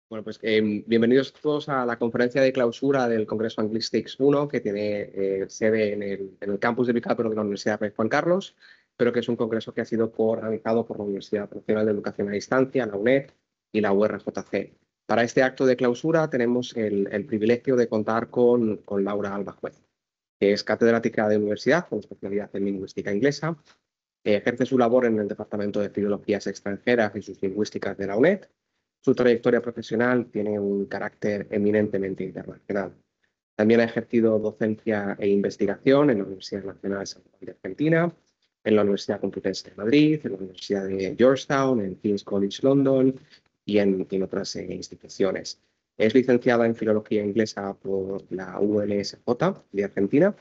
Bueno, pues bienvenidos todos a la conferencia de clausura del Congreso Anglistics 1, que tiene sede en el campus de Bicapro de la Universidad Rey Juan Carlos, pero que es un congreso que ha sido organizado por la Universidad Nacional de Educación a Distancia, la UNED y la URJC. Para este acto de clausura tenemos el privilegio de contar con Laura Alba Juez, que es catedrática de universidad con especialidad en lingüística inglesa. Ejerce su labor en el Departamento de Filologías Extranjeras y sus Lingüísticas de la UNED. Su trayectoria profesional tiene un carácter eminentemente internacional. También ha ejercido docencia e investigación en la Universidad Nacional de San Juan de Argentina, en la Universidad Complutense de Madrid, en la Universidad de Georgetown, en King's College London y en otras instituciones. Es licenciada en Filología Inglesa por la ULSJ de Argentina,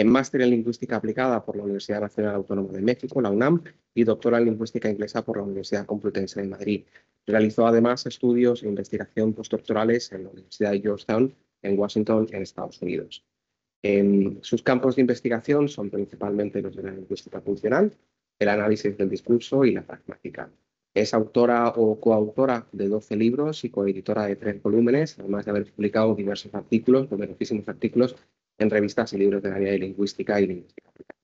máster en Lingüística Aplicada por la Universidad Nacional Autónoma de México, la UNAM, y doctora en Lingüística Inglesa por la Universidad Complutense de Madrid. Realizó además estudios e investigación postdoctorales en la Universidad de Georgetown, en Washington, en Estados Unidos. Sus campos de investigación son principalmente los de la lingüística funcional, el análisis del discurso y la pragmática. Es autora o coautora de 12 libros y coeditora de 3 volúmenes, además de haber publicado diversos artículos, numerosísimos artículos, en revistas y libros del área de lingüística y lingüística aplicada.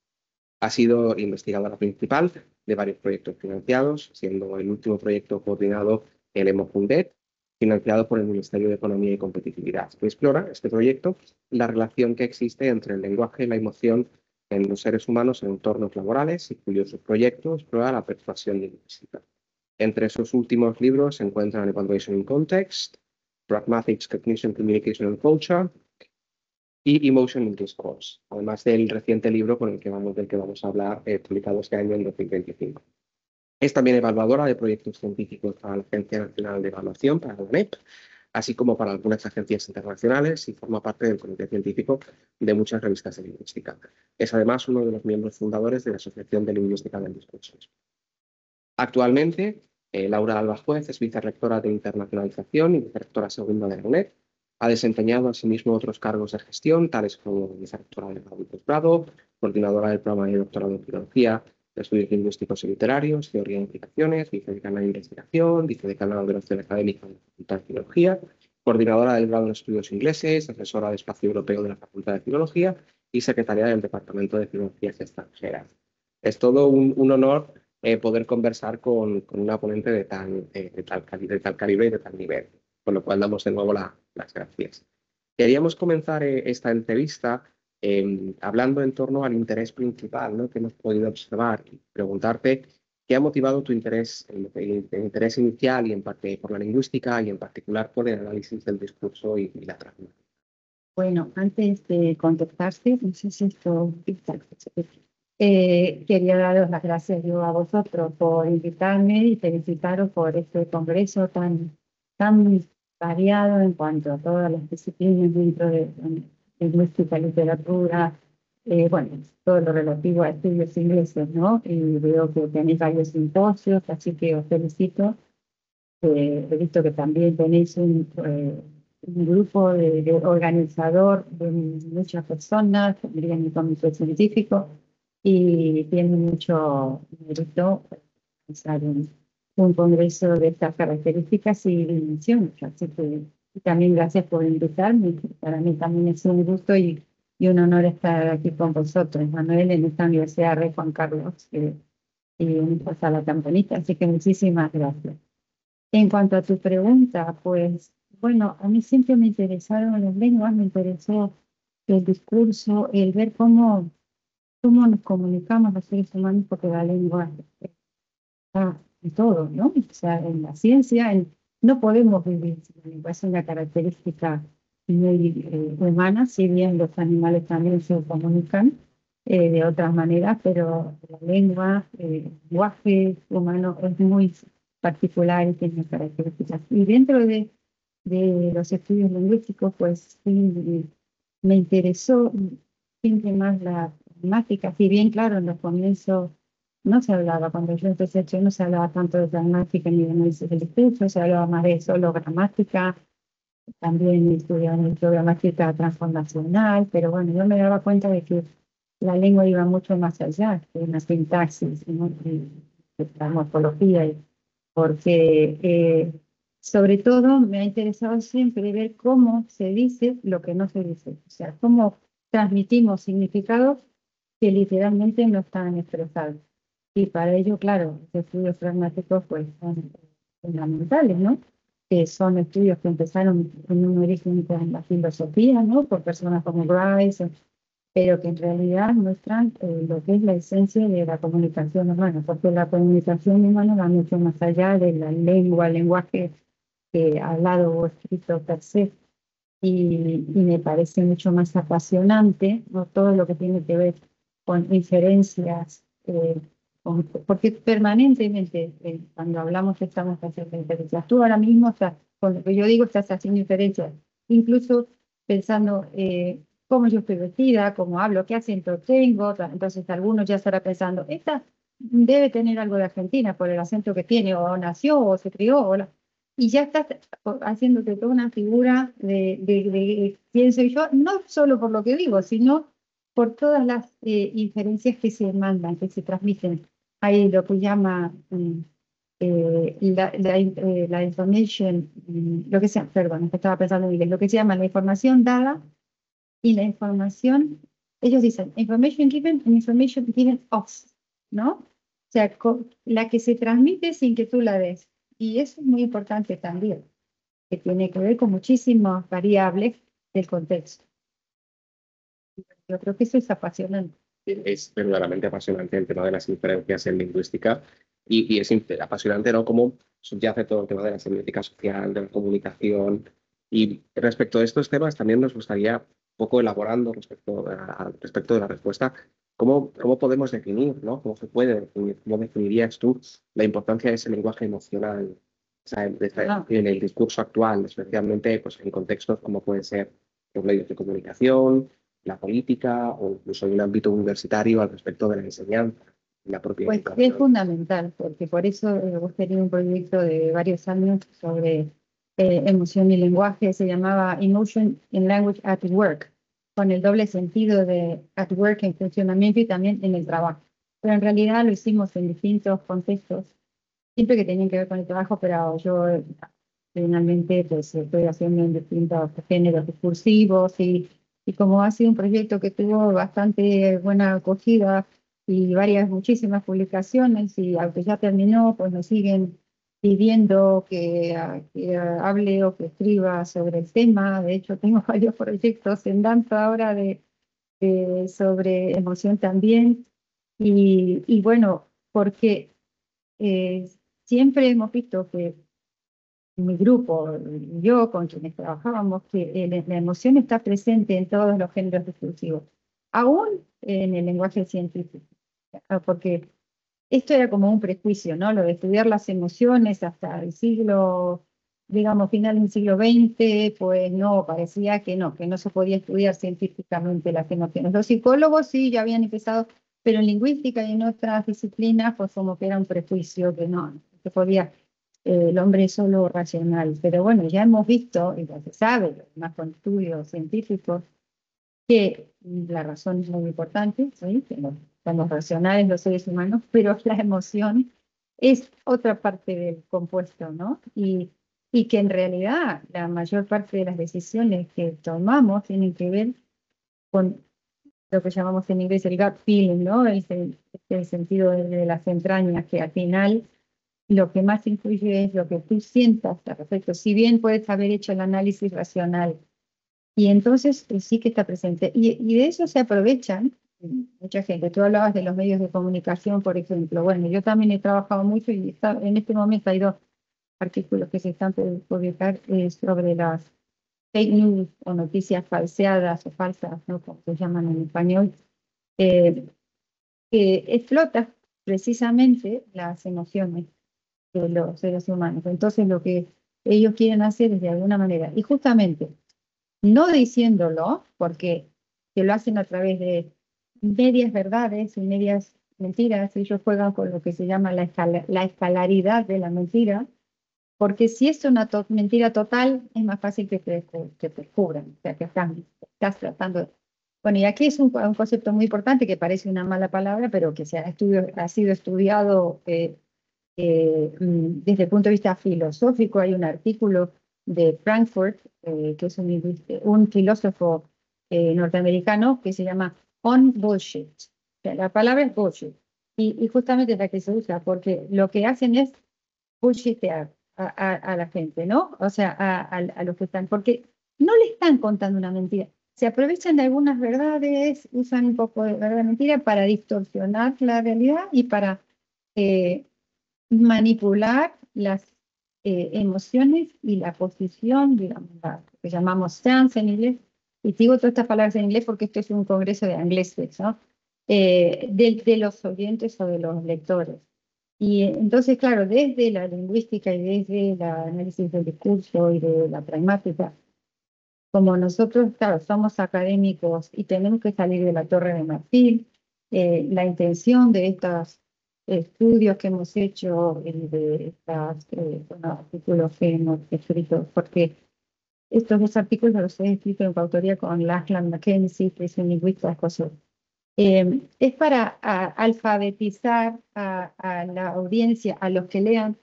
Ha sido investigadora principal de varios proyectos financiados, siendo el último proyecto coordinado el EMOFUNDET, financiado por el Ministerio de Economía y Competitividad, que explora este proyecto la relación que existe entre el lenguaje y la emoción en los seres humanos en entornos laborales y cuyo subproyecto explora la persuasión lingüística. Entre sus últimos libros se encuentran Evaluation in Context, Pragmatics, Cognition, Communication and Culture y Emotion in Discourse, además del reciente libro del que vamos a hablar, publicado este año en 2025. Es también evaluadora de proyectos científicos para la Agencia Nacional de Evaluación, para la UNEP, así como para algunas agencias internacionales, y forma parte del comité científico de muchas revistas de lingüística. Es además uno de los miembros fundadores de la Asociación de Lingüística del Discurso. Actualmente, Laura Alba Juez es vicerrectora de Internacionalización y vicerrectora segunda de la UNED. Ha desempeñado asimismo otros cargos de gestión, tales como vicerrectora del grado y posgrado, coordinadora del programa de doctorado en Filología, de Estudios Lingüísticos y Literarios, Teoría de Implicaciones, vicedecana de Investigación, vicedecana de Relación Académica de la Facultad de Filología, coordinadora del grado en Estudios Ingleses, asesora de Espacio Europeo de la Facultad de Filología y secretaria del Departamento de Filologías Extranjeras. Es todo un honor poder conversar con una ponente de tal calibre y de tal nivel, con lo cual damos de nuevo las gracias. Queríamos comenzar esta entrevista hablando en torno al interés principal, ¿no?, que hemos podido observar, y preguntarte qué ha motivado tu interés, el interés inicial y en parte por la lingüística y en particular por el análisis del discurso y la pragmática. Bueno, antes de contestarte, no sé si esto quería daros las gracias yo a vosotros por invitarme y felicitaros por este congreso tan variado en cuanto a todas las disciplinas dentro de lingüística, literatura, bueno, todo lo relativo a estudios ingleses, ¿no? Y veo que tenéis varios simposios, así que os felicito. He visto que también tenéis un grupo de organizador de muchas personas, también el comité científico, y tiene mucho mérito realizar un congreso de estas características y dimensiones. Así que también gracias por invitarme. Para mí también es un gusto y un honor estar aquí con vosotros, Manuel, en esta Universidad Rey Juan Carlos, y una sala tan bonita. Así que muchísimas gracias. En cuanto a tu pregunta, pues, bueno, a mí siempre me interesaron las lenguas, me interesó el discurso, el ver cómo nos comunicamos los seres humanos, porque la lengua está en todo, ¿no? O sea, en la ciencia, no podemos vivir sin la lengua, es una característica muy humana, si bien los animales también se comunican de otras maneras, pero la lengua, el lenguaje humano es muy particular y tiene características. Y dentro de los estudios lingüísticos, pues sí, me interesó siempre más la gramática. Si bien, claro, en los comienzos no se hablaba, cuando yo empecé a estudiar no se hablaba tanto de gramática ni de análisis del discurso, se hablaba más de solo gramática, también estudiaba gramática transformacional, pero bueno, yo me daba cuenta de que la lengua iba mucho más allá que una sintaxis, ¿no? Y la morfología, porque sobre todo me ha interesado siempre ver cómo se dice lo que no se dice, o sea, cómo transmitimos significados que literalmente no están expresados. Y para ello, claro, los estudios pragmáticos pues son fundamentales, ¿no? Que son estudios que empezaron en un origen con la filosofía, ¿no? Por personas como Bryce, pero que en realidad muestran lo que es la esencia de la comunicación humana, porque la comunicación humana va mucho más allá de la lengua, el lenguaje hablado o escrito per se, y me parece mucho más apasionante, ¿no? Todo lo que tiene que ver con inferencias, porque permanentemente cuando hablamos estamos haciendo inferencias. Tú ahora mismo estás, con lo que yo digo, estás haciendo inferencias, incluso pensando cómo yo estoy vestida, cómo hablo, qué acento tengo. Entonces algunos ya estarán pensando, esta debe tener algo de Argentina por el acento que tiene, o nació, o se crió, y ya estás haciéndote toda una figura de quién soy yo, no solo por lo que digo, sino por todas las inferencias que se mandan, que se transmiten. Hay lo que llama la information, lo que sea, perdón, estaba pensando en inglés, lo que se llama la información dada y la información, ellos dicen information given and information given off, ¿no? O sea, la que se transmite sin que tú la des. Y eso es muy importante también, que tiene que ver con muchísimas variables del contexto. Yo creo que eso es apasionante. Es verdaderamente apasionante el tema de las inferencias en lingüística y es apasionante, ¿no? Cómo subyace todo el tema de la semiótica social, de la comunicación. Y respecto a estos temas, también nos gustaría un poco elaborando respecto de la respuesta, cómo podemos definir, ¿no? ¿Cómo se puede definir? ¿Cómo definirías tú la importancia de ese lenguaje emocional, o sea, en el discurso actual, especialmente pues, en contextos como pueden ser los medios de comunicación, la política o incluso en un ámbito universitario al respecto de la enseñanza y la propia Pues es educación? fundamental, porque por eso hemos tenido un proyecto de varios años sobre emoción y lenguaje, se llamaba Emotion in Language at Work, con el doble sentido de at work en funcionamiento y también en el trabajo. Pero en realidad lo hicimos en distintos contextos, siempre que tenían que ver con el trabajo, pero yo finalmente pues estoy haciendo en distintos géneros discursivos y como ha sido un proyecto que tuvo bastante buena acogida y muchísimas publicaciones y aunque ya terminó, pues me siguen pidiendo que hable o que escriba sobre el tema. De hecho, tengo varios proyectos en danza ahora sobre emoción también. Y bueno, porque eh, siempre hemos visto que mi grupo, yo con quienes trabajábamos, que la emoción está presente en todos los géneros discursivos, aún en el lenguaje científico, porque esto era como un prejuicio, ¿no? Lo de estudiar las emociones hasta el siglo, digamos, final del siglo XX, pues no, parecía que no se podía estudiar científicamente las emociones. Los psicólogos sí ya habían empezado, pero en lingüística y en otras disciplinas, pues como que era un prejuicio que no se podía, el hombre es solo racional. Pero bueno, ya hemos visto, y ya se sabe, más con estudios científicos, que la razón es muy importante, ¿sí? Que somos racionales los seres humanos, pero la emoción es otra parte del compuesto, ¿no? Y que en realidad la mayor parte de las decisiones que tomamos tienen que ver con lo que llamamos en inglés el gut feeling, ¿no? El sentido de las entrañas, que al final lo que más influye es lo que tú sientas al respecto. Si bien puedes haber hecho el análisis racional, y entonces sí que está presente. Y de eso se aprovechan mucha gente. Tú hablabas de los medios de comunicación, por ejemplo. Bueno, yo también he trabajado mucho y en este momento hay dos artículos que se están por publicar sobre las fake news o noticias falseadas o falsas, ¿no? Como se llaman en español, eh, que explota precisamente las emociones de los seres humanos. Entonces lo que ellos quieren hacer es de alguna manera, y justamente no diciéndolo, porque que lo hacen a través medias verdades y medias mentiras. Ellos juegan con lo que se llama la escalaridad de la mentira, porque si es una mentira total, es más fácil que te descubran, o sea, que estás tratando. Bueno, y aquí es un concepto muy importante que parece una mala palabra, pero que ha sido estudiado desde el punto de vista filosófico. Hay un artículo de Frankfurt, que es un filósofo norteamericano, que se llama On Bullshit. O sea, la palabra es bullshit. Y justamente es la que se usa, porque lo que hacen es bullshitear a la gente, ¿no? O sea, a los que están, porque no le están contando una mentira. Se aprovechan de algunas verdades, usan un poco de verdad mentira para distorsionar la realidad y para eh, manipular las emociones y la posición, digamos, lo que llamamos stance en inglés. Y digo todas estas palabras en inglés porque esto es un congreso de ingleses, ¿no? De los oyentes o de los lectores. Y entonces, claro, desde la lingüística y desde el análisis del discurso y de la pragmática, como nosotros, claro, somos académicos y tenemos que salir de la Torre de Marfil, la intención de estos estudios que hemos hecho y de estos artículos que hemos escrito, porque estos dos artículos los he escrito en coautoría con Lachlan Mackenzie, que es un lingüista escocés. Es para alfabetizar a la audiencia, a los que lean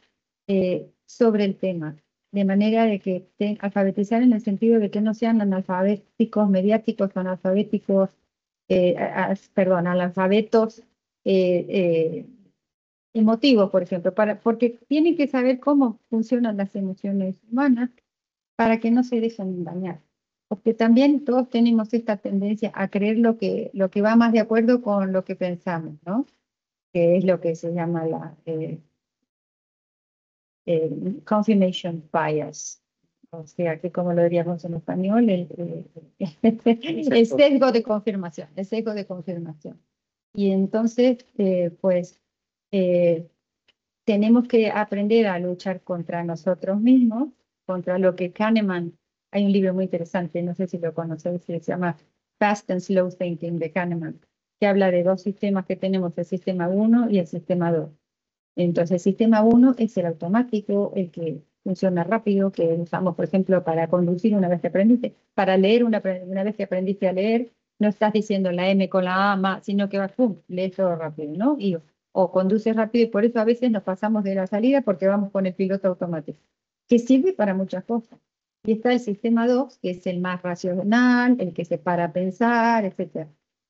sobre el tema, de manera de que estén alfabetizar en el sentido de que no sean analfabéticos mediáticos o analfabéticos, perdón, analfabetos emotivos, por ejemplo, porque tienen que saber cómo funcionan las emociones humanas para que no se dejen engañar. Porque también todos tenemos esta tendencia a creer lo que va más de acuerdo con lo que pensamos, ¿no? Que es lo que se llama la confirmation bias. O sea, que como lo diríamos en español, el sesgo de confirmación, el sesgo de confirmación. Y entonces, pues, eh, tenemos que aprender a luchar contra nosotros mismos, contra lo que Kahneman, hay un libro muy interesante, no sé si lo conocéis, se llama Fast and Slow Thinking de Kahneman, que habla de dos sistemas que tenemos, el sistema 1 y el sistema 2. Entonces, el sistema 1 es el automático, el que funciona rápido, que usamos, por ejemplo, para conducir una vez que aprendiste, para leer una vez que aprendiste a leer, no estás diciendo la M con la A, sino que vas, pum, lees todo rápido, ¿no? O conduces rápido y por eso a veces nos pasamos de la salida porque vamos con el piloto automático, que sirve para muchas cosas. Y está el sistema 2, que es el más racional, el que se para a pensar, etc.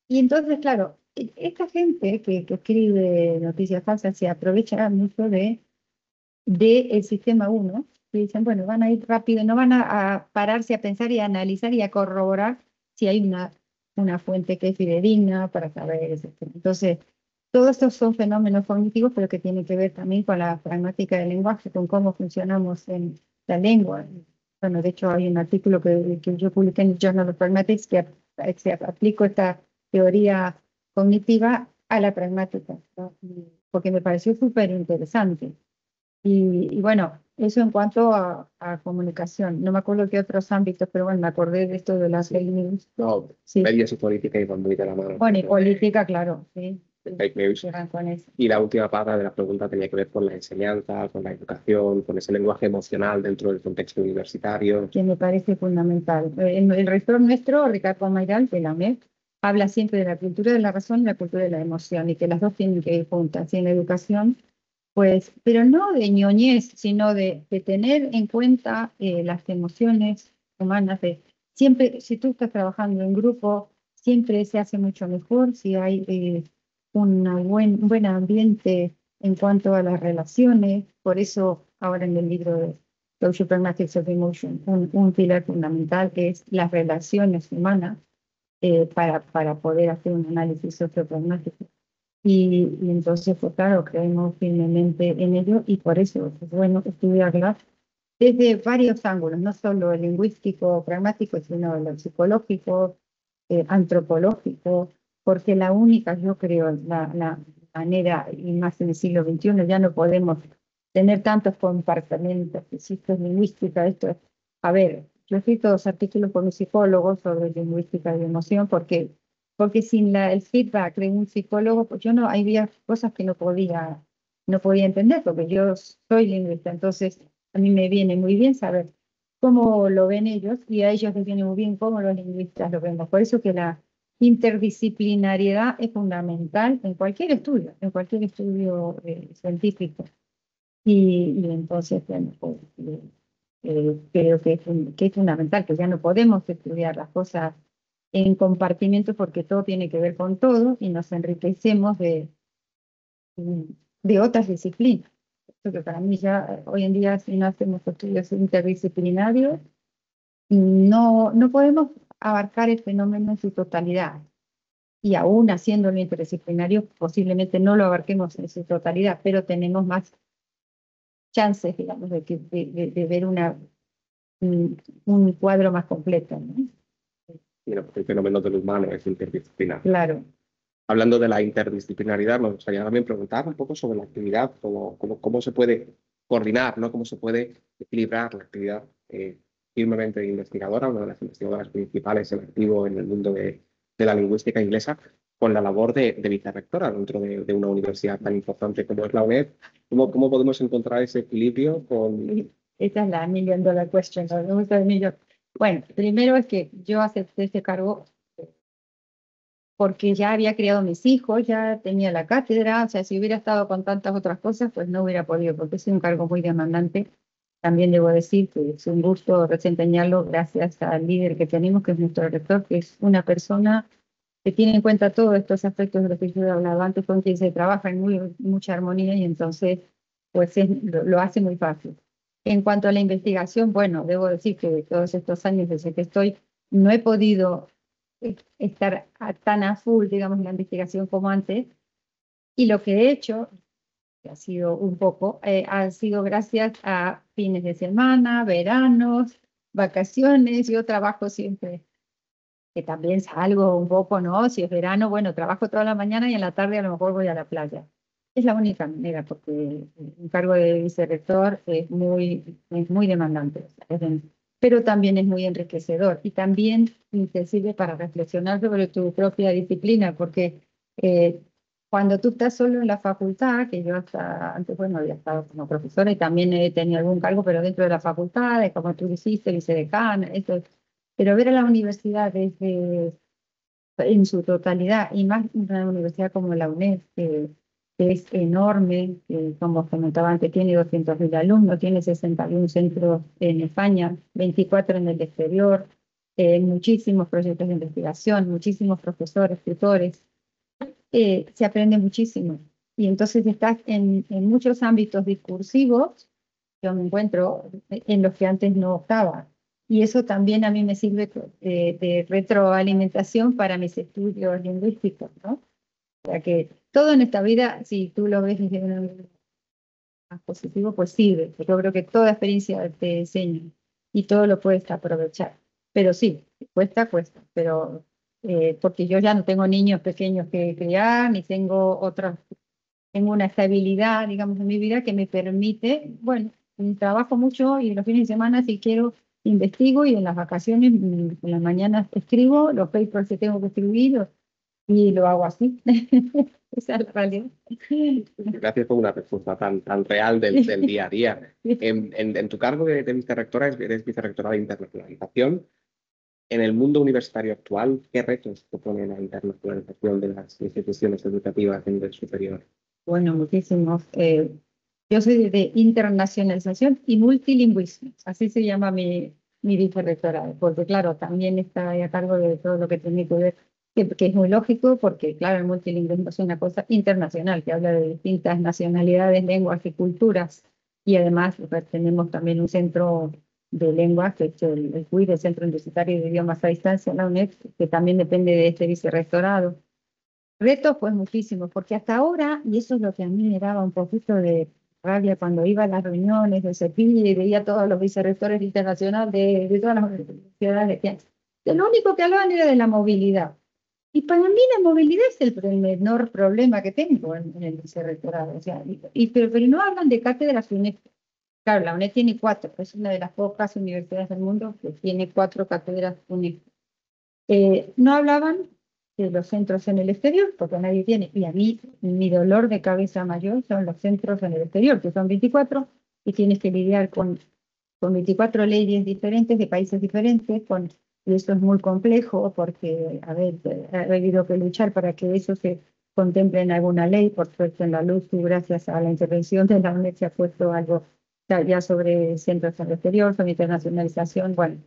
Y entonces, claro, esta gente que escribe noticias falsas se aprovecha mucho el sistema 1, que dicen, bueno, van a ir rápido, no van a pararse a pensar y a analizar y a corroborar si hay una fuente que es fidedigna para saber, etc. Entonces, todos estos son fenómenos cognitivos, pero que tienen que ver también con la pragmática del lenguaje, con cómo funcionamos en la lengua. Bueno, de hecho, hay un artículo que yo publiqué en el Journal of Pragmatics que aplico esta teoría cognitiva a la pragmática, ¿no? Porque me pareció súper interesante. Y bueno, eso en cuanto a comunicación. No me acuerdo qué otros ámbitos, pero bueno, me acordé de esto de las fake news. No, Sí. medios y política iban muy de la mano. Bueno, y política, claro, sí. Fake news. Con eso. Y la última parte de la pregunta tenía que ver con la enseñanza, con la educación, con ese lenguaje emocional dentro del contexto universitario. Que me parece fundamental. El rector nuestro, Ricardo Mayral, de la MEP, habla siempre de la cultura de la razón y la cultura de la emoción, y que las dos tienen que ir juntas. Y en la educación, pues, pero no de ñoñez, sino de tener en cuenta las emociones humanas. Siempre, si tú estás trabajando en grupo, siempre se hace mucho mejor si hay un buen ambiente en cuanto a las relaciones. Por eso, ahora en el libro de Social Pragmatics of Emotion, un pilar fundamental que es las relaciones humanas para poder hacer un análisis sociopragmático. Y entonces, pues claro, creemos firmemente en ello y por eso es bueno estudiarlas desde varios ángulos, no solo el lingüístico, pragmático, sino el psicológico, antropológico, porque la única, yo creo, la manera, y más en el siglo XXI, ya no podemos tener tantos compartimentos, esto es lingüística, esto es, a ver, yo he escrito dos artículos con un psicólogo sobre lingüística y emoción, porque porque sin el feedback de un psicólogo, pues yo no, había cosas que no podía entender, porque yo soy lingüista, entonces a mí me viene muy bien saber cómo lo ven ellos y a ellos les viene muy bien cómo los lingüistas lo vemos. Por eso que la interdisciplinariedad es fundamental en cualquier estudio científico. Y entonces, bueno, pues, creo que es fundamental, que ya no podemos estudiar las cosas en compartimentos porque todo tiene que ver con todo y nos enriquecemos de otras disciplinas. Porque para mí ya hoy en día si no hacemos estudios interdisciplinarios, no podemos abarcar el fenómeno en su totalidad. Y aún haciéndolo interdisciplinario, posiblemente no lo abarquemos en su totalidad, pero tenemos más chances, digamos, de ver un cuadro más completo, ¿no? Y no, el fenómeno del humano es interdisciplinar. Claro. Hablando de la interdisciplinaridad, me gustaría también preguntar un poco sobre la actividad, cómo se puede coordinar, ¿no? Cómo se puede equilibrar la actividad firmemente investigadora, una de las investigadoras principales en activo en el mundo de la lingüística inglesa, con la labor de vicerrectora dentro de una universidad tan importante como es la UNED. ¿Cómo podemos encontrar ese equilibrio con... Esa es la million dollar question, ¿no? Me gusta el millón. Bueno, primero es que yo acepté ese cargo porque ya había criado mis hijos, ya tenía la cátedra, o sea, si hubiera estado con tantas otras cosas, pues no hubiera podido, porque es un cargo muy demandante. También debo decir que es un gusto desempeñarlo gracias al líder que tenemos, que es nuestro rector, que es una persona que tiene en cuenta todos estos aspectos de los que yo he hablado antes, con quien se trabaja en mucha armonía y entonces pues lo hace muy fácil. En cuanto a la investigación, bueno, debo decir que todos estos años desde que estoy, no he podido estar tan a full, digamos, en la investigación como antes, y lo que he hecho, que ha sido un poco, ha sido gracias a fines de semana, veranos, vacaciones. Yo trabajo siempre, que también salgo un poco, ¿no? Si es verano, bueno, trabajo toda la mañana y en la tarde a lo mejor voy a la playa. Es la única manera, porque un cargo de vicerrector es muy demandante, pero también es muy enriquecedor y también te sirve para reflexionar sobre tu propia disciplina, porque cuando tú estás solo en la facultad, que yo hasta antes, bueno, había estado como profesora y también he tenido algún cargo, pero dentro de la facultad, de como tú dijiste, vicedecana, eso, pero ver a la universidad desde, en su totalidad, y más una universidad como la UNED, que es enorme, que como comentaba antes, tiene 200.000 alumnos, tiene 61 centros en España, 24 en el exterior, muchísimos proyectos de investigación, muchísimos profesores, tutores, se aprende muchísimo. Y entonces estás en muchos ámbitos discursivos, yo me encuentro en los que antes no estaba. Y eso también a mí me sirve de retroalimentación para mis estudios lingüísticos, ¿no? O sea que todo en esta vida, si tú lo ves desde un ángulo más positivo, pues sirve. Yo creo que toda experiencia te enseña y todo lo puedes aprovechar. Pero sí, cuesta, pero porque yo ya no tengo niños pequeños que criar, ni tengo otros, tengo una estabilidad, digamos, en mi vida que me permite, bueno, trabajo mucho y los fines de semana si quiero investigo y en las vacaciones, en las mañanas escribo los papers que tengo que escribir y lo hago así. Esa es la realidad. Gracias por una respuesta tan real del día a día. En tu cargo de vicerrectora, eres vicerrectora de internacionalización. En el mundo universitario actual, ¿qué retos supone la internacionalización de las instituciones educativas de nivel superior? Bueno, muchísimos. Yo soy de internacionalización y multilingüismo, así se llama mi vicerrectorado, porque claro, también está a cargo de todo lo que tiene que ver, que es muy lógico, porque claro, el multilingüismo es una cosa internacional, que habla de distintas nacionalidades, lenguas y culturas, y además pues, tenemos también un centro de lenguas, que es el CUID, el Centro Universitario de Idiomas a Distancia, la UNED, que también depende de este vicerrectorado. Retos, pues muchísimos, porque hasta ahora, y eso es lo que a mí me daba un poquito de rabia cuando iba a las reuniones de CEPIL y veía a todos los vicerrectores internacionales de todas las universidades que lo único que hablaban era de la movilidad. Y para mí la movilidad es el menor problema que tengo en el vicerrectorado. O sea, pero no hablan de cátedras UNESCO. Claro, la UNED tiene 4, es una de las pocas universidades del mundo que tiene 4 cátedras UNESCO. No hablaban los centros en el exterior, porque nadie tiene, y a mí mi dolor de cabeza mayor son los centros en el exterior, que son 24, y tienes que lidiar con 24 leyes diferentes de países diferentes, y eso es muy complejo porque, a ver, ha habido que luchar para que eso se contemple en alguna ley. Por suerte en la luz, y gracias a la intervención de la UNED se ha puesto algo ya sobre centros en el exterior, sobre internacionalización. Bueno,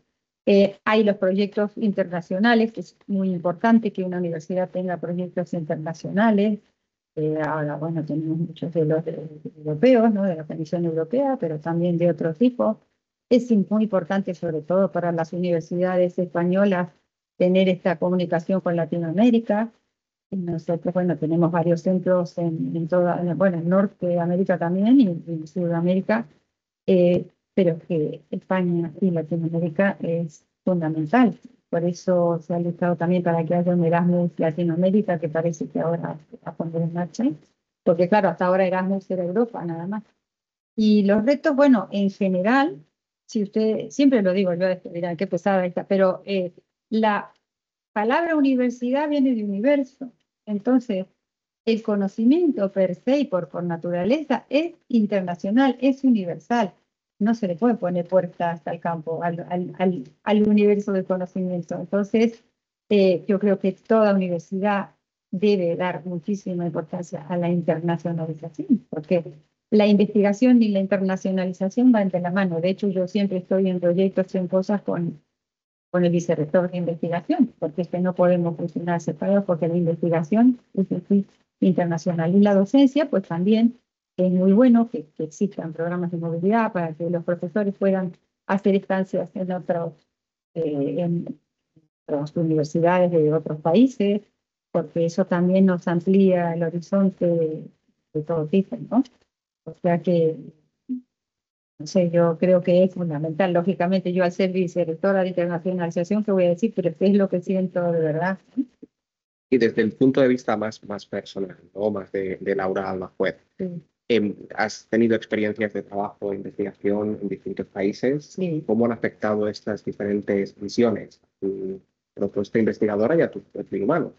hay los proyectos internacionales, que es muy importante que una universidad tenga proyectos internacionales. Ahora, bueno, tenemos muchos de los europeos, ¿no? De la Comisión Europea, pero también de otro tipo. Es muy importante, sobre todo para las universidades españolas, tener esta comunicación con Latinoamérica. Y nosotros, bueno, tenemos varios centros en toda, bueno, en Norteamérica también y en Sudamérica, pero que España y Latinoamérica es fundamental. Por eso se ha luchado también para que haya un Erasmus Latinoamérica, que parece que ahora va a poner en marcha, porque claro, hasta ahora Erasmus era Europa nada más. Y los retos, bueno, en general, si usted, siempre lo digo yo, dirán qué pesada esta, pero la palabra universidad viene de universo. Entonces, el conocimiento per se y por naturaleza es internacional, es universal. No se le puede poner puertas al campo, al universo del conocimiento. Entonces, yo creo que toda universidad debe dar muchísima importancia a la internacionalización, porque la investigación y la internacionalización van de la mano. De hecho, yo siempre estoy en proyectos y en cosas con el vicerrector de investigación, porque es que no podemos funcionar separados, porque la investigación es decir, internacional. Y la docencia, pues también es muy bueno que existan programas de movilidad para que los profesores puedan hacer estancias en otras universidades de otros países, porque eso también nos amplía el horizonte de todo tipo, ¿no? O sea que no sé, yo creo que es fundamental. Lógicamente, yo al ser vicerrectora de internacionalización, ¿qué voy a decir? Pero ¿qué es lo que siento de verdad? Y desde el punto de vista más personal, ¿no? Más de Laura Almajuez, Sí, ¿has tenido experiencias de trabajo e investigación en distintos países? sí. ¿Cómo han afectado estas diferentes visiones a tu propuesta investigadora y a tu perfil humano?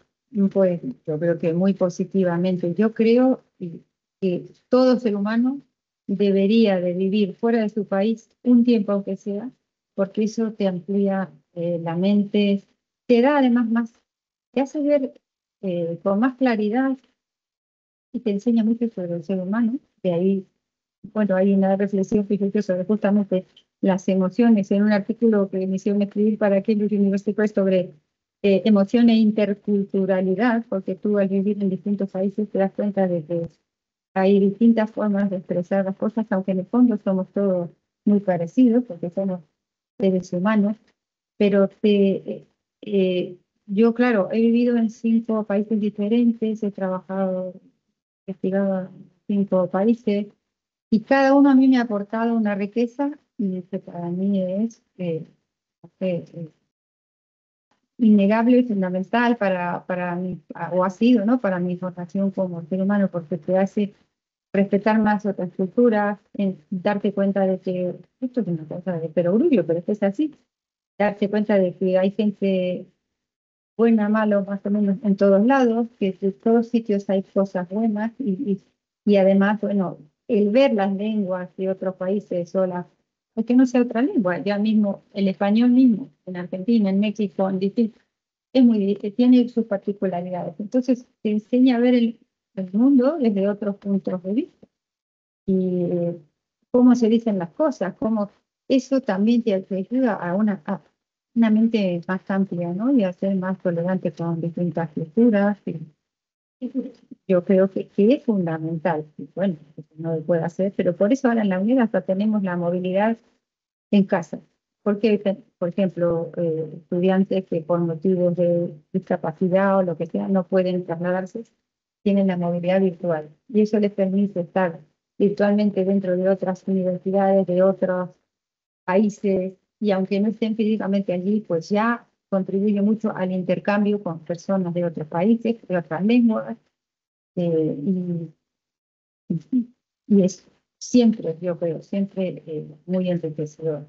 Pues yo creo que muy positivamente. Yo creo que todo ser humano debería de vivir fuera de su país un tiempo aunque sea, porque eso te amplía la mente, te da además más, te hace ver con más claridad y te enseña mucho sobre el ser humano. De ahí, bueno, hay una reflexión que yo hice sobre justamente las emociones en un artículo que me hicieron escribir para Cambridge University Press sobre emoción e interculturalidad, porque tú al vivir en distintos países te das cuenta de que hay distintas formas de expresar las cosas, aunque en el fondo somos todos muy parecidos, porque somos seres humanos, pero yo, claro, he vivido en 5 países diferentes, he trabajado, investigado en 5 países, y cada uno a mí me ha aportado una riqueza y que para mí es no sé, innegable y fundamental para mí, o ha sido, ¿no? Para mi formación como ser humano, porque te hace respetar más otras culturas, darte cuenta de que esto es una cosa de perogrullo, pero es así, darte cuenta de que hay gente buena, malo, más o menos en todos lados, que en todos sitios hay cosas buenas y además, bueno, el ver las lenguas de otros países solas, que no sea otra lengua, ya mismo, el español mismo, en Argentina, en México, es tiene sus particularidades. Entonces, te enseña a ver el mundo desde otros puntos de vista y cómo se dicen las cosas, cómo eso también te ayuda a una mente más amplia, ¿no? Y a ser más tolerante con distintas culturas. Y yo creo que es fundamental. Y bueno, eso no lo puede hacer, pero por eso ahora en la UNED hasta tenemos la movilidad en casa. Porque, por ejemplo, estudiantes que por motivos de discapacidad o lo que sea no pueden trasladarse, tienen la movilidad virtual. Y eso les permite estar virtualmente dentro de otras universidades, de otros países, y aunque no estén físicamente allí, pues ya contribuye mucho al intercambio con personas de otros países, de otras lenguas, eh, y, y es siempre, yo creo, siempre muy enriquecedor.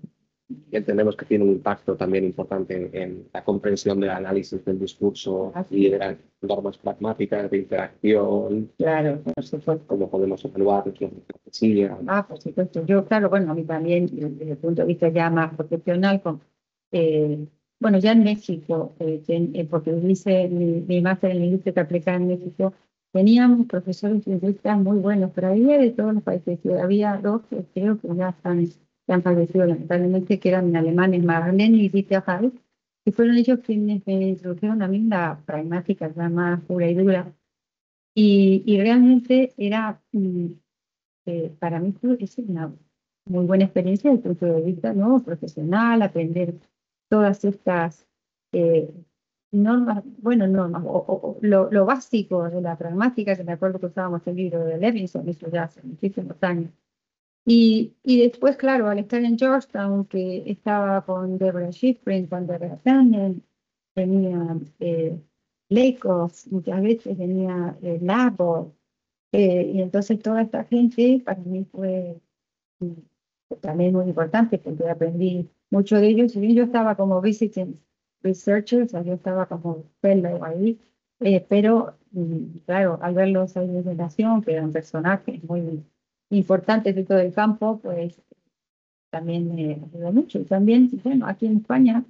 y entendemos que tiene un impacto también importante en la comprensión del análisis del discurso y de las normas pragmáticas de interacción. Claro, por supuesto. Cómo podemos evaluar la profecía. Por supuesto. Yo, claro, bueno, a mí también, desde el punto de vista ya más profesional, bueno, ya en México, porque hice mi máster en lingüística aplicada en México, teníamos profesores lingüistas muy buenos, pero había de todos los países. Y había dos que creo que ya han fallecido lamentablemente, que eran alemanes, Marlene y Dieter Hall, que fueron ellos quienes me introdujeron a mí la pragmática ya más pura y dura. Y realmente era, para mí es una muy buena experiencia desde el punto de vista, ¿no?, profesional, aprender todas estas eh, normas, bueno, normas, o lo básico de la pragmática, que me acuerdo que usábamos el libro de Levinson, eso ya hace muchísimos años. Y después, claro, al estar en Georgetown, que estaba con Deborah Schifrin, con Deborah Tannen, tenía Lakoff, muchas veces tenía Labo, y entonces toda esta gente para mí fue también muy importante porque aprendí mucho de ellos. Y yo estaba como visiting researcher, o sea, yo estaba como fellow ahí, pero claro, al verlos ahí en relación, que eran personajes muy importantes de todo el campo, pues también me ayudó mucho. Y también, bueno, aquí en España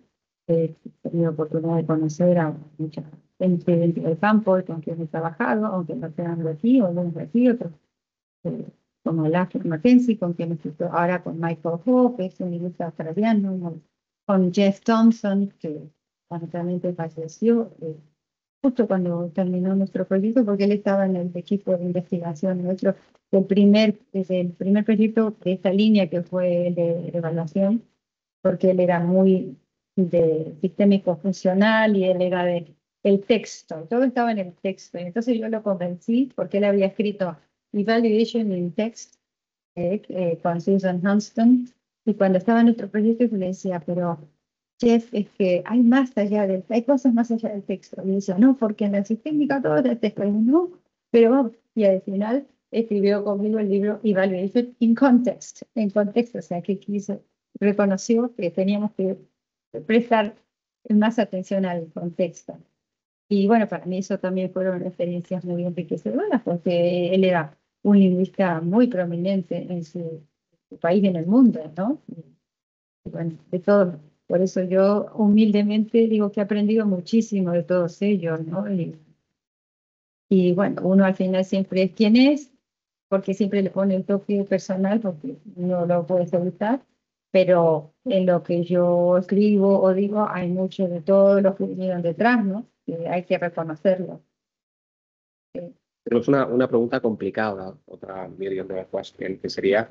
he tenido oportunidad de conocer a mucha gente dentro del campo con quien he trabajado, aunque no sean de aquí, o algunos de aquí, otros eh, como Lachlan Mackenzie, con quien estoy ahora con Michael Hope, que es un lingüista australiano, con Jeff Thompson, que lamentablemente falleció justo cuando terminó nuestro proyecto, porque él estaba en el equipo de investigación nuestro, desde el primer proyecto de esta línea que fue el de evaluación, porque él era muy de sistémico funcional y él era de el texto, todo estaba en el texto. Y entonces yo lo convencí porque él había escrito Evaluation in Text con Susan Hunston, y cuando estaba en nuestro proyecto yo le decía, pero Jeff, es que hay más allá hay cosas más allá del texto. Y decía, no, porque en la sistémica todo es el texto. Y no, pero vamos. Y al final escribió conmigo el libro Evaluation in Context, en contexto, o sea, que reconoció que teníamos que prestar más atención al contexto. Y bueno, para mí eso también fueron experiencias muy enriquecedoras, porque él era un lingüista muy prominente en su país y en el mundo, ¿no? Y bueno, de todo. Por eso yo humildemente digo que he aprendido muchísimo de todos ellos, ¿no? Y bueno, uno al final siempre es quien es, porque siempre le pone el toque personal, porque no lo puedes evitar, pero en lo que yo escribo o digo hay mucho de todos los que vinieron detrás, ¿no? Que hay que reconocerlo. Tenemos una pregunta complicada, otra million dollar question, que sería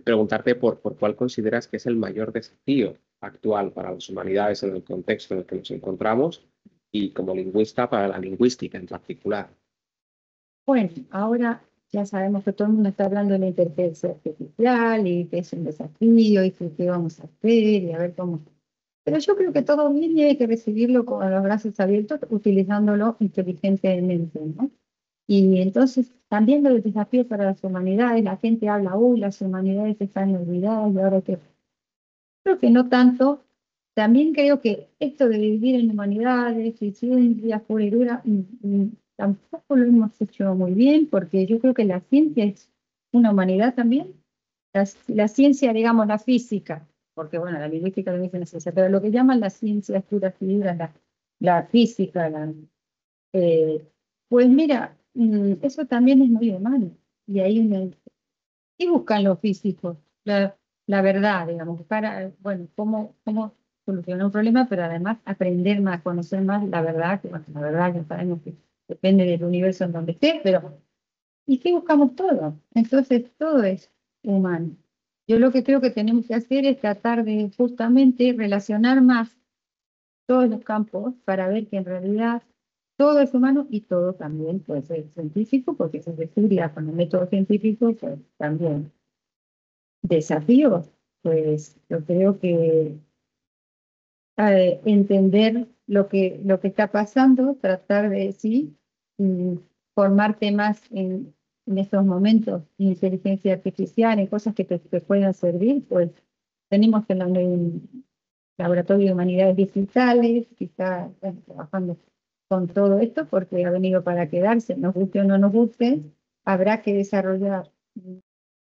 preguntarte por cuál consideras que es el mayor desafío actual para las humanidades en el contexto en el que nos encontramos y como lingüista para la lingüística en particular. Bueno, ahora ya sabemos que todo el mundo está hablando de la inteligencia artificial y que es un desafío y que qué vamos a hacer y a ver cómo. Pero yo creo que todo bien y hay que recibirlo con los brazos abiertos, utilizándolo inteligentemente, ¿no? Y entonces, también los desafíos para las humanidades, la gente habla, uy, las humanidades están olvidadas y ahora que. Creo que no tanto. También creo que esto de vivir en humanidades y ciencias pura y dura, tampoco lo hemos hecho muy bien, porque yo creo que la ciencia es una humanidad también. La ciencia, digamos, la física, porque bueno, la lingüística lo dice la ciencia, pero lo que llaman las ciencias puras y duras, la física, eh, pues mira, eso también es muy humano. Y ahí ¿qué buscan los físicos? La verdad, digamos, buscar, bueno, cómo solucionar un problema, pero además aprender más, conocer más la verdad, que bueno, la verdad ya sabemos que depende del universo en donde esté, pero ¿y qué buscamos todo? Entonces, todo es humano. Yo lo que creo que tenemos que hacer es tratar de justamente relacionar más todos los campos para ver que en realidad todo es humano y todo también puede ser científico, porque se estudia con el método científico, pues también. Desafíos, pues yo creo que entender lo que está pasando, tratar de sí, mm, formarte más en estos momentos en inteligencia artificial, en cosas que te puedan servir, pues tenemos en un laboratorio de humanidades digitales, que está bueno, trabajando con todo esto porque ha venido para quedarse, nos guste o no nos guste, habrá que desarrollar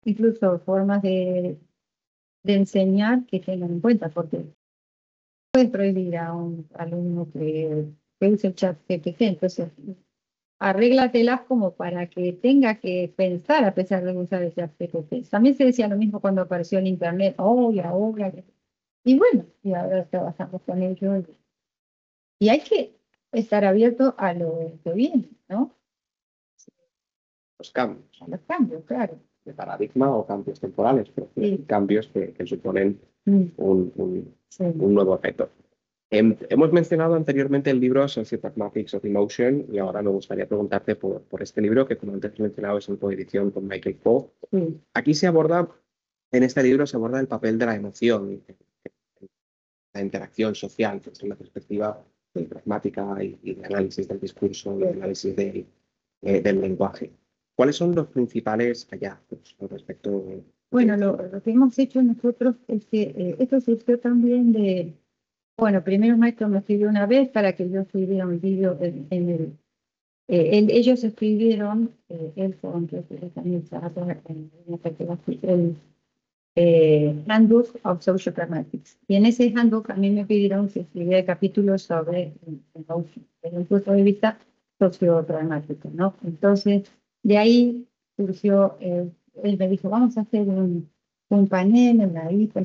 incluso formas de enseñar que tengan en cuenta, porque puedes prohibir a un alumno que use el chat GPT, entonces arréglatelas como para que tenga que pensar a pesar de usar el chat GPT. También se decía lo mismo cuando apareció en Internet, oh, y ahora, y bueno, y ahora trabajamos con ellos, y hay que estar abierto a lo que viene, ¿no? Los cambios A los cambios, claro. de paradigma o cambios temporales, pero Sí. cambios que suponen Mm, sí. un nuevo reto. Hemos mencionado anteriormente el libro Sociopragmatics of Emotion y ahora me gustaría preguntarte por este libro que, como antes he mencionado, es en coedición con Michael Poe. Sí. Aquí en este libro se aborda el papel de la emoción, la interacción social, desde una perspectiva pragmática y de análisis del discurso y de análisis del lenguaje. ¿Cuáles son los principales hallazgos con respecto? Bueno, lo que hemos hecho nosotros es que esto surgió también de, bueno, primero el maestro me escribió una vez para que yo escribiera un libro en el, ellos escribieron, él fue un que también estaba en el Handbook of Social Pragmatics. Y en ese handbook a mí me pidieron que escribiera capítulos sobre emotion, desde un punto de vista sociopragmático, ¿no? Entonces, de ahí surgió, él me dijo, vamos a hacer un panel en la IPA,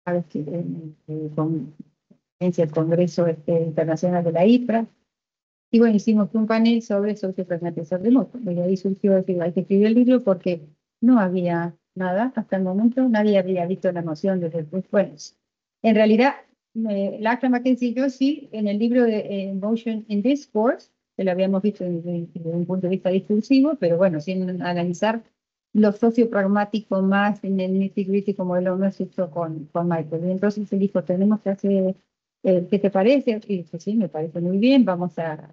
a ver si, el Congreso Internacional de la IPRA. Y bueno, hicimos un panel sobre sociopragmatismo remoto. Y de ahí surgió decir, hay que escribir el libro porque no había nada hasta el momento, nadie había visto la noción desde el bueno, en realidad, Lachlan Mackenzie y yo sí, en el libro de Emotion in Discourse, que lo habíamos visto desde un punto de vista discursivo, pero bueno, sin analizar lo sociopragmático más en el nitty-gritty como él lo hemos hecho con Michael. Y entonces él dijo, tenemos que hacer, ¿qué te parece? Y dije, sí, me parece muy bien, vamos a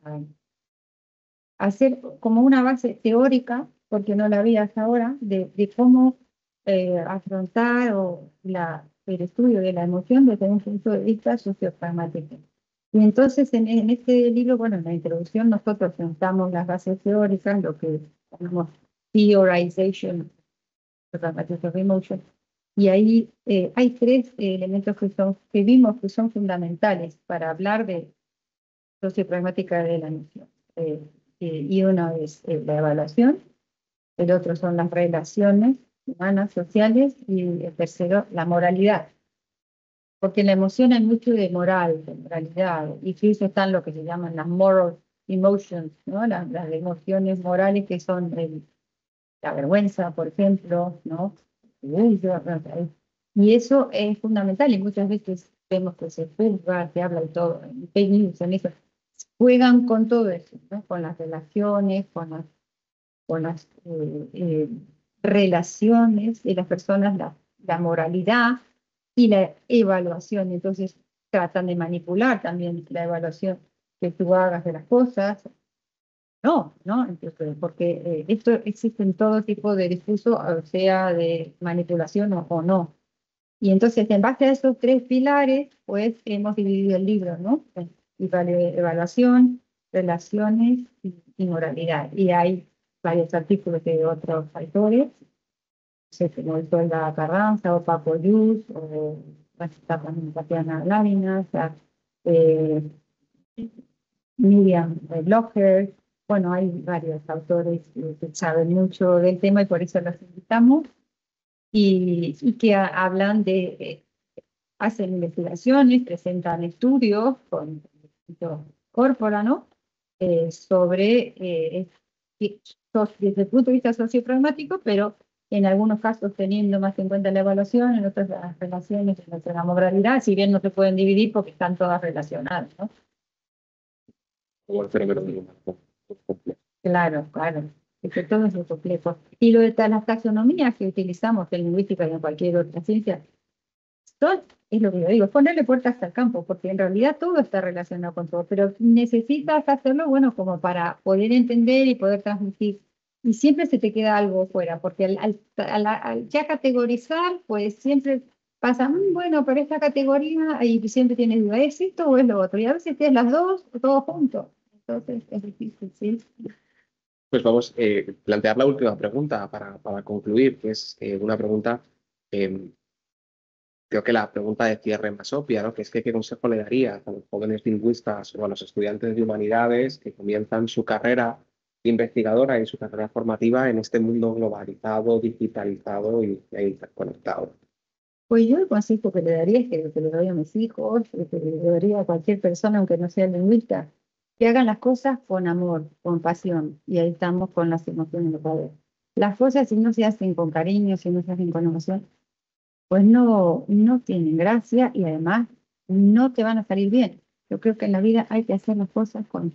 hacer como una base teórica, porque no la había hasta ahora, de cómo afrontar el estudio de la emoción desde un punto de vista sociopragmático. Y entonces en este libro, bueno, en la introducción nosotros presentamos las bases teóricas, lo que llamamos theorization of emotion, y ahí hay tres elementos que vimos que son fundamentales para hablar de sociopragmática de la emoción. Y uno es la evaluación, el otro son las relaciones humanas, sociales, y el tercero, la moralidad. Porque en la emoción hay mucho de moral, de moralidad, y eso están lo que se llaman las moral emotions, ¿no? Las emociones morales que son la vergüenza, por ejemplo, ¿no? Y eso es fundamental, y muchas veces vemos que se juzga, se habla de todo, en fake news, en eso, juegan con todo eso, ¿no? Con las relaciones, con las relaciones de las personas, la moralidad y la evaluación. Entonces tratan de manipular también la evaluación que tú hagas de las cosas. No, ¿no? Entonces, porque esto existe en todo tipo de discurso, sea de manipulación o no. Y entonces, en base a esos tres pilares, pues hemos dividido el libro, ¿no? Evaluación, relaciones y moralidad. Y hay varios artículos de otros autores, como Isolda Carranza o Papo Llull, o está también Tatiana Láminas, eh, Miriam Blocher. Bueno, hay varios autores que saben mucho del tema y por eso los invitamos. Y que hablan hacen investigaciones, presentan estudios con Corpora, ¿no? Sobre, desde el punto de vista sociopragmático, pero en algunos casos teniendo más en cuenta la evaluación, en otras las relaciones, en otras la moralidad, si bien no se pueden dividir porque están todas relacionadas, ¿no? Como el fenómeno del humano complejo. Claro, claro. Es que todo es muy complejo. Y lo de las taxonomías que utilizamos en lingüística y en cualquier otra ciencia, es lo que yo digo, ponerle puertas al campo, porque en realidad todo está relacionado con todo, pero necesitas hacerlo, bueno, como para poder entender y poder transmitir. Y siempre se te queda algo fuera, porque al ya categorizar, pues siempre pasa, bueno, pero esta categoría, y siempre tienes duda, ¿es esto o es lo otro? Y a veces tienes las dos o todo junto. Entonces es difícil, sí. Pues vamos a plantear la última pregunta para concluir, que es una pregunta, eh, creo que la pregunta de cierre más obvia, ¿no? Que es que qué consejo le darías a los jóvenes lingüistas o a los estudiantes de humanidades que comienzan su carrera investigadora y su carrera formativa en este mundo globalizado, digitalizado e interconectado. Pues yo el consejo que le daría es que lo que le doy a mis hijos, lo que le daría a cualquier persona, aunque no sea lingüista, que hagan las cosas con amor, con pasión. Y ahí estamos con las emociones de poder. Las cosas, si no se hacen con cariño, si no se hacen con emoción, pues no tienen gracia y además no te van a salir bien. Yo creo que en la vida hay que hacer las cosas con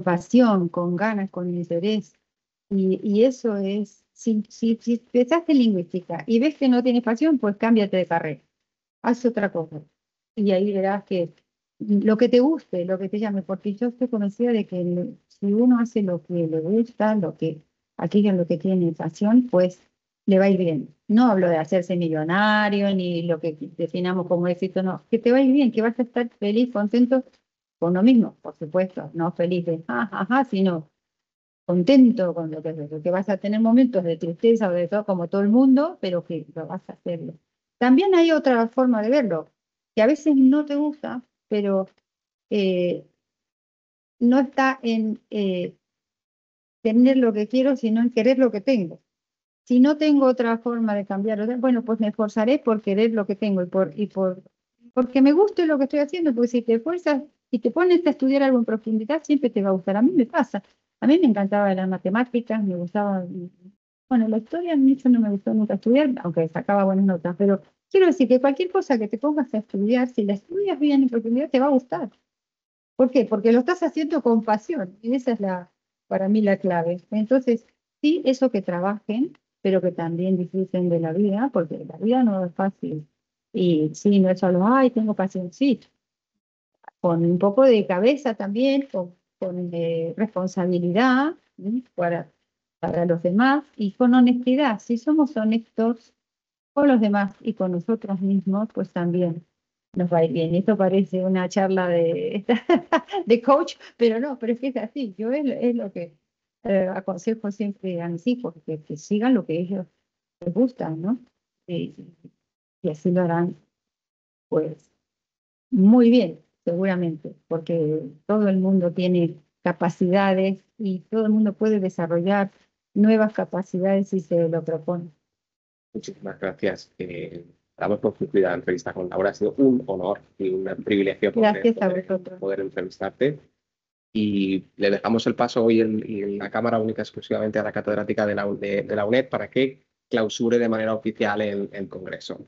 pasión, con ganas, con interés. Y eso es, si empezaste en lingüística y ves que no tienes pasión, pues cámbiate de carrera, haz otra cosa. Y ahí verás que lo que te guste, lo que te llame, porque yo estoy convencida de que si uno hace lo que le gusta, aquello en lo que tiene pasión, pues le va a ir bien. No hablo de hacerse millonario, ni lo que definamos como éxito, no, que te va a ir bien, que vas a estar feliz, contento con lo mismo, por supuesto, no feliz de jajaja, sino contento con lo que haces, porque vas a tener momentos de tristeza o de todo como todo el mundo, pero que lo vas a hacerlo. También hay otra forma de verlo, que a veces no te gusta, pero eh, no está en tener lo que quiero, sino en querer lo que tengo. Si no tengo otra forma de cambiarlo, bueno, pues me esforzaré por querer lo que tengo porque me guste lo que estoy haciendo, porque si te esfuerzas y te pones a estudiar algo en profundidad, siempre te va a gustar. A mí me pasa. A mí me encantaba las matemáticas, me gustaba, bueno, la historia mucho no me gustó nunca estudiar, aunque sacaba buenas notas, pero quiero decir que cualquier cosa que te pongas a estudiar, si la estudias bien en profundidad, te va a gustar. ¿Por qué? Porque lo estás haciendo con pasión y esa es para mí la clave. Entonces, sí, eso que trabajen, pero que también disfruten de la vida, porque la vida no es fácil. Y sí, no es solo, ay, tengo pasión, sí, con un poco de cabeza también, con responsabilidad, ¿sí? Para los demás y con honestidad. Si somos honestos con los demás y con nosotros mismos, pues también nos va a ir bien. Esto parece una charla de coach, pero no, pero es que es así. Yo es lo que aconsejo siempre a mis hijos, que sigan lo que ellos les gusta, ¿no? Y, y así lo harán, pues, muy bien, seguramente, porque todo el mundo tiene capacidades y todo el mundo puede desarrollar nuevas capacidades si se lo propone. Muchísimas gracias. Damos por concluida la entrevista con Laura. Ha sido un honor y un privilegio Gracias a vosotros. poder entrevistarte. Y le dejamos el paso hoy en la cámara única exclusivamente a la catedrática de la UNED para que clausure de manera oficial el congreso.